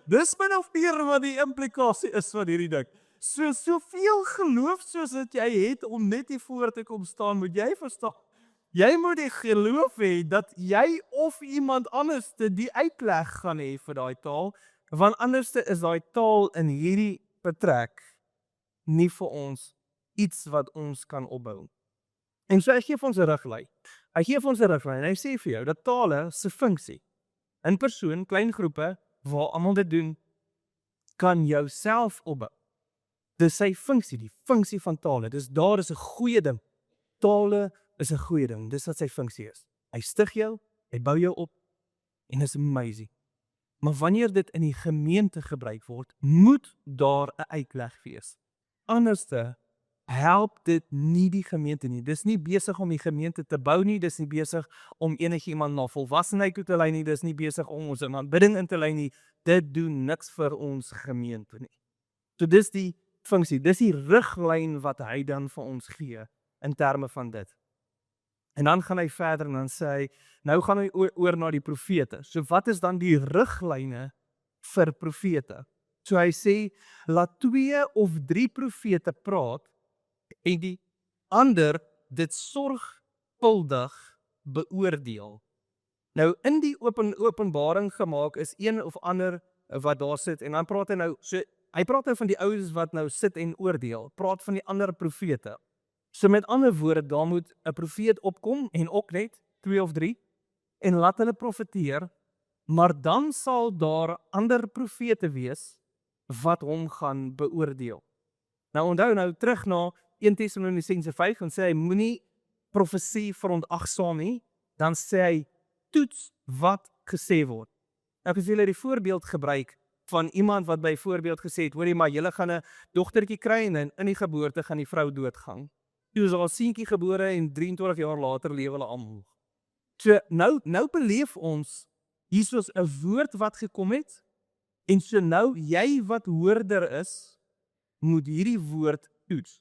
Dis min of meer wat die implikasie is van hierdie ding. Soveel geloof soos wat jy het om net hier voor te kom staan, moet jy verstaan. Jy moet die geloof hê dat jy of iemand anders die uitleg gaan hê vir daai taal, want anders is daai taal in hierdie betrek nie vir ons iets wat ons kan opbou. En so hy gee vir ons 'n riglyn. Hy gee vir ons 'n riglyn en hy sê vir jou dat tale se funksie in persoon, klein groepe waar almal dit doen, kan jou self opbou. Dis sy funksie, die funksie van tale. Dis 'n goeie ding. Tale is 'n goeie ding. Dis wat sy funksie is. Hy stig jou, hy bou jou op en is amazing. Maar wanneer dit in die gemeente gebruik word, moet daar 'n uitleg wees. Anderste help dit nie die gemeente nie. Dis nie besig om die gemeente te bou nie, dis nie besig om enigiemand na volwassenheid toe te lei nie, dis nie besig om ons in aanbidding in te lei nie. Dit doen niks vir ons gemeente nie. So dis die funksie, dis die riglyn wat hy dan vir ons gee in terme van dit. En dan gaan hy verder en dan sê hy, nou gaan hy oor na die profete. So wat is dan die riglyne vir profete? So hy sê, laat 2 of 3 profete praat en die ander dit sorgvuldig beoordeel. Nou in die openbaring gemaak is een of ander wat daar sit en dan praat hy nou, so hy praat nou van die ouens wat nou sit en oordeel, praat van die ander profete. So met ander woorde, daar moet 'n profeet opkom en ook net 2 of 3 en laat hulle profeteer, maar dan sal daar ander profete wees wat hom gaan beoordeel. Nou onthou nou terug na 1 Tessalonisense 5 en sê hy moenie profesie verontagsaam nie, dan sê hy toets wat gesê word. Nou as jy die voorbeeld gebruik van iemand wat byvoorbeeld gesê het, hoorie maar julle gaan 'n dogtertjie kry en in die geboorte gaan die vrou doodgaan. Toe is haar seentjie gebore en 23 jaar later lewe hulle almal. So nou beleef ons hier soos 'n woord wat gekom het en so nou jy wat hoorder is, moet hierdie woord toets.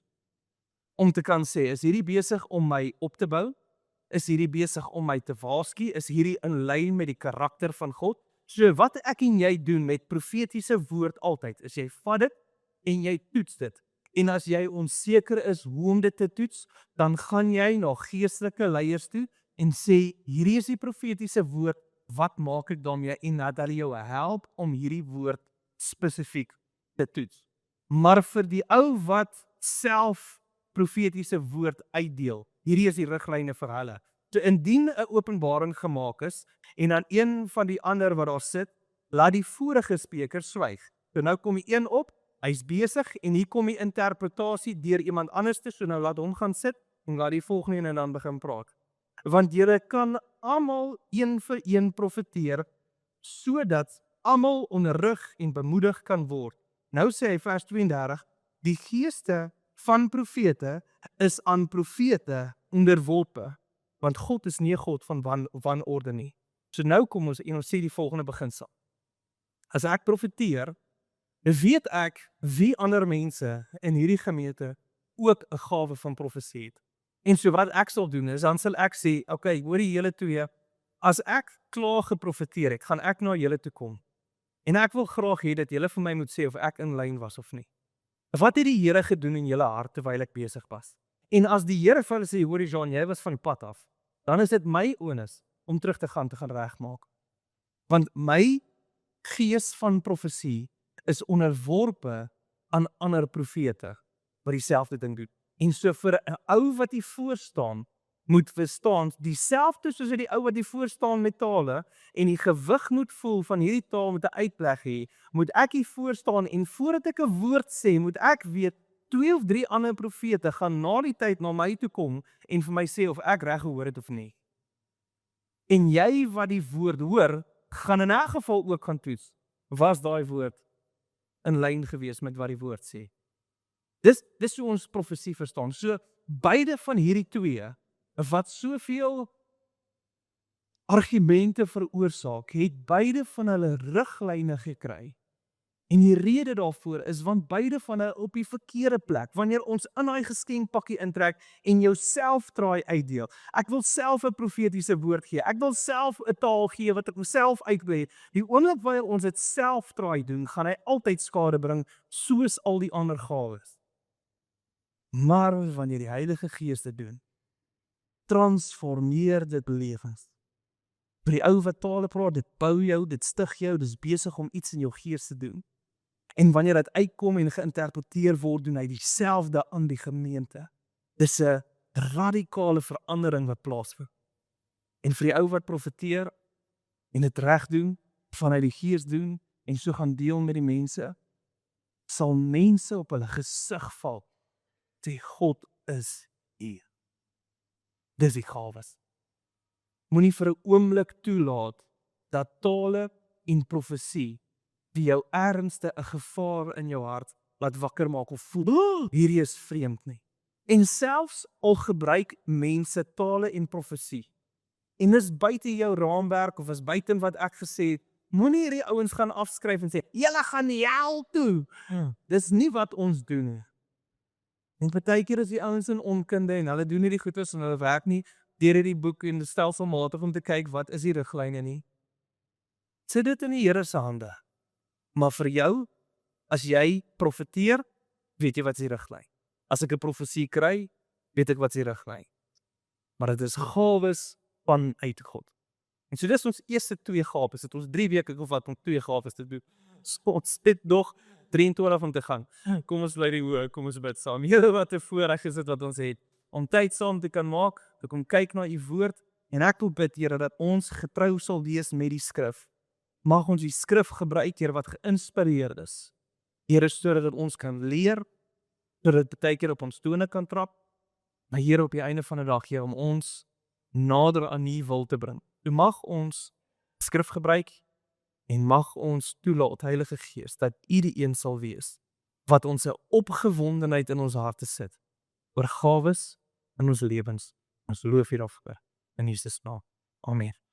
Om te kan sê, is hierdie besig om my op te bou? Is hierdie besig om my te waarsku? Is hierdie in lyn met die karakter van God? So wat ek en jy doen met profetiese woord altyd, is jy vat dit en jy toets dit. En as jy onseker is hoe om dit te toets, dan gaan jy na geestelike leiers toe en sê, hierdie is die profetiese woord, wat maak ek daarmee? En dat hulle jou help om hierdie woord spesifiek te toets. Maar vir die ou wat self profetiese woord uitdeel, hierdie is die riglyne vir hulle. So indien 'n openbaring gemaak is, en dan een van die ander wat daar sit, laat die vorige spreker swyg. So nou kom die een op, hy's besig, en hier kom die interpretasie deur iemand anders te, so nou laat hom gaan sit, en laat die volgende een en dan begin praat. Want julle kan almal een vir een profeteer, sodat almal onderrig en bemoedig kan word. Nou sê hy vers 32, die geeste van profete is aan profete onderworpe, want God is nie 'n God van wanorde nie. So nou kom ons en ons sê die volgende beginsel. As ek profeteer, weet ek wie ander mense in hierdie gemeente ook 'n gawe van profesie het. En so wat ek sal doen is, dan sal ek sê, okay, hoor die julle twee, as ek klaar geprofeteer het, gaan ek na julle toe kom. En ek wil graag hê dat julle vir my moet sê of ek in lyn was of nie. Wat het die Here gedoen in julle hart terwyl ek besig was? En as die Here vir hulle sê, hoor Jean, jy was van die pad af, dan is dit my onus om terug te gaan regmaak. Want my gees van profesie is onderworpe aan ander profete wat dieselfde ding doen. En so vir 'n ou wat hier voor staan, moet verstaan dieselfde soos die ou wat hier voor staan met tale en die gewig moet voel van hierdie taal met 'n uitleg hê, moet ek hier voor staan en voordat ek 'n woord sê, moet ek weet 2 of 3 ander profete gaan na die tyd na my toe kom en vir my sê of ek reg gehoor het of nie. En jy wat die woord hoor, gaan in 'n geval ook gaan toets. Was daai woord in lyn gewees met wat die woord sê? Dis hoe ons profesie verstaan. So beide van hierdie twee wat soveel argumente veroorsaak, het beide van hulle riglyne gekry. En die rede daarvoor is want beide van hulle op die verkeerde plek. Wanneer ons in daai geskenkpakkie intrek en jouself traai uitdeel. Ek wil self 'n profetiese woord gee. Ek wil self 'n taal gee wat ek myself uitbrei. Die oomblik wanneer ons dit self traai doen, gaan hy altyd skade bring soos al die ander gawes. Maar wanneer die Heilige Gees dit doen, transformeer dit lewens. Vir die ou wat tale praat, dit bou jou, dit stig jou, dit is besig om iets in jou gees te doen. En wanneer dit uitkom en geïnterpreteer word, doen hy dieselfde aan die gemeente. Dis 'n radikale verandering wat plaasvind. En vir die ou wat profeteer en dit reg doen, vanuit die Gees doen en so gaan deel met die mense, sal mense op hulle gesig val. Sê God is hier. Dis die gawes. Moenie vir 'n oomblik toelaat dat tale en profesie die jou ernstig 'n gevaar in jou hart laat wakker maak of voel, hierdie is vreemd nie. En selfs al gebruik mense tale en profesie, en dis buite jou raamwerk of is buite wat ek gesê het, moenie hierdie ouens gaan afskryf en sê, julle gaan hel toe. Dis nie wat ons doen nie. En partykeer is die ouens in onkunde en hulle doen hierdie goedes en hulle werk nie deur hierdie boek en stelselmatig om te kyk wat is die riglyne nie. Sit dit in die Here se hande. Maar vir jou, as jy profeteer, weet jy wat is die riglyn. As ek 'n profesie kry, weet ek wat is die riglyn. Maar dit is gawes vanuit God. En so dis ons eerste 2 gawes. Het ons 3 weke of wat om 2 gawes te doen. Ons het nog 23 om te gaan. Kom ons bly die hoë, kom ons bid saam. Here, wat 'n voorreg is dit wat ons het om tyd saam te kan maak, te kom kyk na u woord en ek wil bid, Here, dat ons getrou sal wees met die skrif. Mag ons die skrif gebruik, Here, wat geïnspireerd is. Here, sodat ons kan leer, sodat dit baie keer op ons tone kan trap, maar Here, op die einde van die dag, Here, om ons nader aan u wil te bring. U mag ons skrif gebruik en mag ons toelaat, Heilige Gees, dat u die een sal wees wat ons 'n opgewondenheid in ons harte sit oor gawes in ons lewens. Ons loof u daarvoor in Jesus naam. Amen.